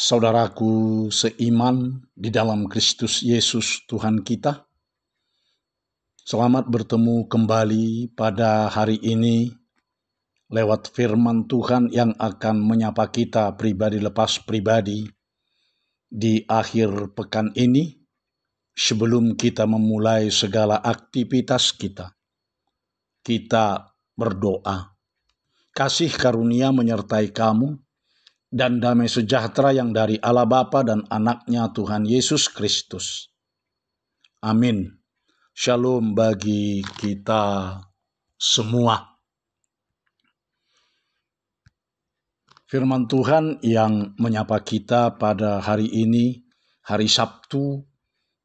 Saudaraku seiman di dalam Kristus Yesus Tuhan kita, selamat bertemu kembali pada hari ini lewat firman Tuhan yang akan menyapa kita pribadi lepas pribadi di akhir pekan ini sebelum kita memulai segala aktivitas kita. Kita berdoa. Kasih karunia menyertai kamu dan damai sejahtera yang dari Allah Bapa dan Anaknya Tuhan Yesus Kristus. Amin. Shalom bagi kita semua. Firman Tuhan yang menyapa kita pada hari ini, hari Sabtu,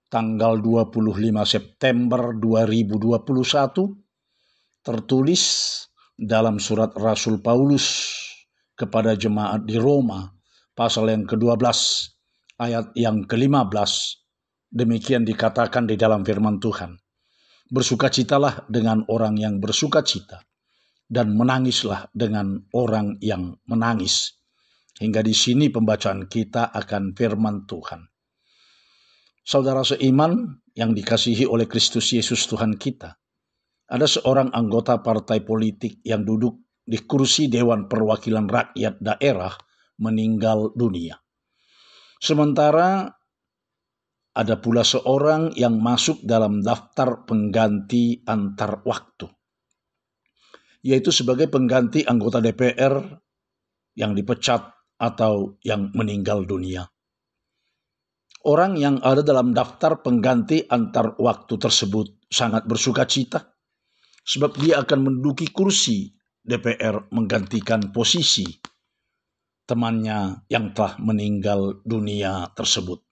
tanggal 25 September 2021, tertulis dalam surat Rasul Paulus kepada jemaat di Roma, pasal yang ke-12, ayat yang ke-15, demikian dikatakan di dalam firman Tuhan. Bersukacitalah dengan orang yang bersukacita, dan menangislah dengan orang yang menangis. Hingga di sini pembacaan kita akan firman Tuhan. Saudara seiman yang dikasihi oleh Kristus Yesus Tuhan kita, ada seorang anggota partai politik yang duduk di kursi Dewan Perwakilan Rakyat Daerah meninggal dunia. Sementara ada pula seorang yang masuk dalam daftar pengganti antar waktu, yaitu sebagai pengganti anggota DPR yang dipecat atau yang meninggal dunia. Orang yang ada dalam daftar pengganti antar waktu tersebut sangat bersukacita, sebab dia akan menduduki kursi DPR menggantikan posisi temannya yang telah meninggal dunia tersebut.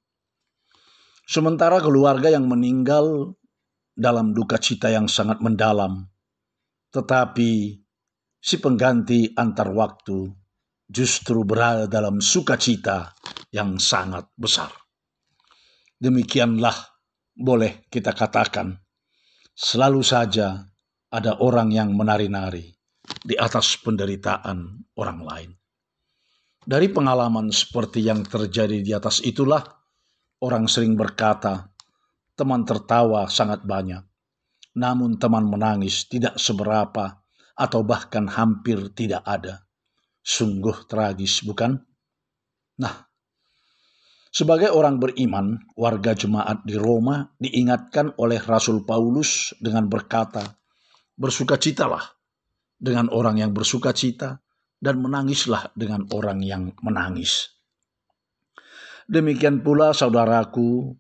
Sementara keluarga yang meninggal dalam duka cita yang sangat mendalam, tetapi si pengganti antar waktu justru berada dalam sukacita yang sangat besar. Demikianlah boleh kita katakan, selalu saja ada orang yang menari-nari di atas penderitaan orang lain. Dari pengalaman seperti yang terjadi di atas itulah, orang sering berkata, teman tertawa sangat banyak, namun teman menangis tidak seberapa atau bahkan hampir tidak ada. Sungguh tragis, bukan? Nah, sebagai orang beriman, warga jemaat di Roma diingatkan oleh Rasul Paulus dengan berkata, bersukacitalah dengan orang yang bersukacita, dan menangislah dengan orang yang menangis. Demikian pula saudaraku,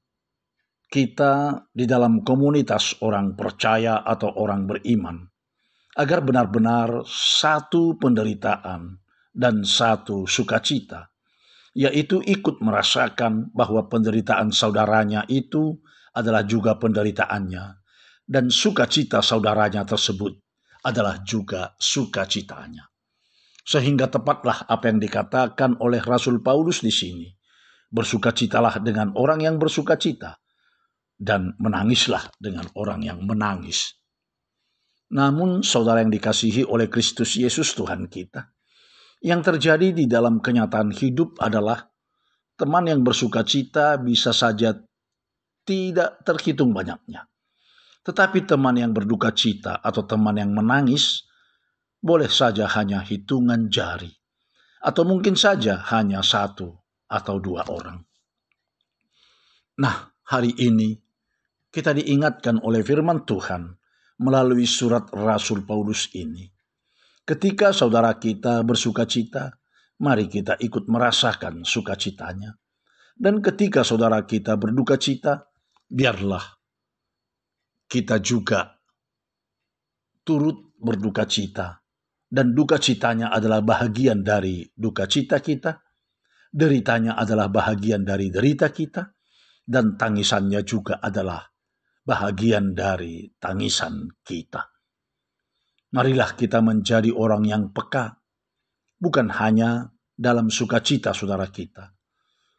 kita di dalam komunitas orang percaya atau orang beriman, agar benar-benar satu penderitaan dan satu sukacita, yaitu ikut merasakan bahwa penderitaan saudaranya itu adalah juga penderitaannya, dan sukacita saudaranya tersebut adalah juga sukacitanya. Sehingga tepatlah apa yang dikatakan oleh Rasul Paulus di sini. Bersukacitalah dengan orang yang bersukacita, dan menangislah dengan orang yang menangis. Namun saudara yang dikasihi oleh Kristus Yesus Tuhan kita, yang terjadi di dalam kenyataan hidup adalah teman yang bersukacita bisa saja tidak terhitung banyaknya. Tetapi teman yang berduka cita atau teman yang menangis boleh saja hanya hitungan jari, atau mungkin saja hanya satu atau dua orang. Nah, hari ini kita diingatkan oleh firman Tuhan melalui surat Rasul Paulus ini. Ketika saudara kita bersukacita, mari kita ikut merasakan sukacitanya. Dan ketika saudara kita berduka cita, biarlah kita juga turut berduka cita. Dan duka citanya adalah bahagian dari duka cita kita, deritanya adalah bahagian dari derita kita, dan tangisannya juga adalah bahagian dari tangisan kita. Marilah kita menjadi orang yang peka, bukan hanya dalam sukacita saudara kita,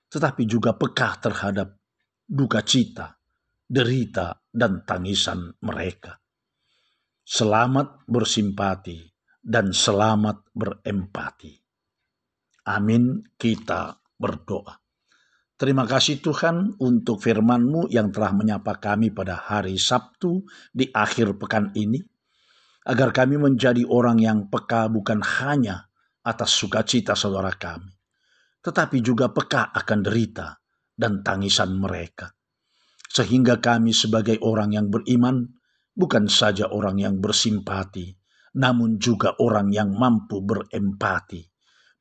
tetapi juga peka terhadap duka cita, derita, dan tangisan mereka. Selamat bersimpati dan selamat berempati. Amin, kita berdoa. Terima kasih Tuhan untuk firman-Mu yang telah menyapa kami pada hari Sabtu di akhir pekan ini, agar kami menjadi orang yang peka bukan hanya atas sukacita saudara kami, tetapi juga peka akan derita dan tangisan mereka. Sehingga kami sebagai orang yang beriman, bukan saja orang yang bersimpati, namun juga orang yang mampu berempati,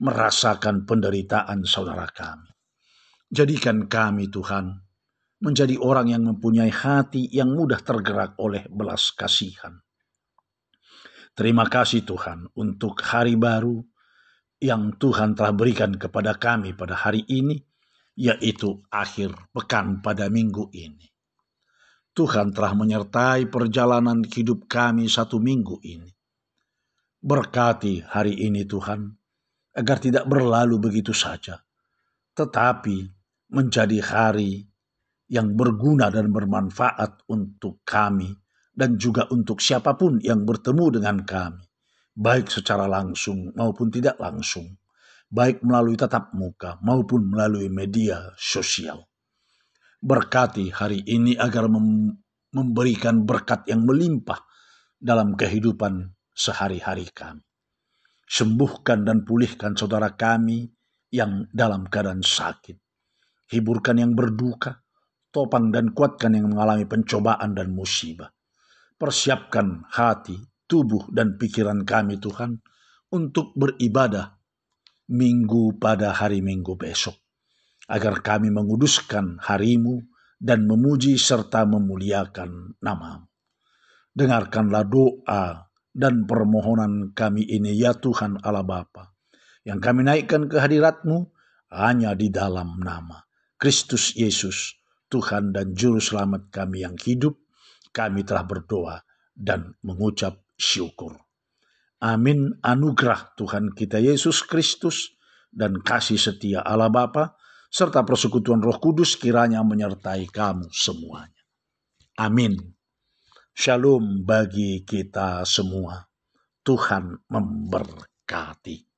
merasakan penderitaan saudara kami. Jadikan kami Tuhan, menjadi orang yang mempunyai hati yang mudah tergerak oleh belas kasihan. Terima kasih Tuhan untuk hari baru yang Tuhan telah berikan kepada kami pada hari ini, yaitu akhir pekan pada minggu ini. Tuhan telah menyertai perjalanan hidup kami satu minggu ini. Berkati hari ini Tuhan, agar tidak berlalu begitu saja, tetapi menjadi hari yang berguna dan bermanfaat untuk kami dan juga untuk siapapun yang bertemu dengan kami, baik secara langsung maupun tidak langsung, baik melalui tatap muka maupun melalui media sosial. Berkati hari ini agar memberikan berkat yang melimpah dalam kehidupan sehari-hari kami. Sembuhkan dan pulihkan saudara kami yang dalam keadaan sakit. Hiburkan yang berduka, topang dan kuatkan yang mengalami pencobaan dan musibah. Persiapkan hati, tubuh, dan pikiran kami Tuhan untuk beribadah minggu pada hari Minggu besok, agar kami menguduskan hari-Mu dan memuji serta memuliakan nama-Mu. Dengarkanlah doa dan permohonan kami ini ya Tuhan Allah Bapa, yang kami naikkan ke hadirat-Mu hanya di dalam nama Kristus Yesus, Tuhan dan Juru Selamat kami yang hidup. Kami telah berdoa dan mengucap syukur. Amin. Anugerah Tuhan kita Yesus Kristus dan kasih setia Allah Bapa serta persekutuan Roh Kudus kiranya menyertai kamu semuanya. Amin. Shalom bagi kita semua. Tuhan memberkati.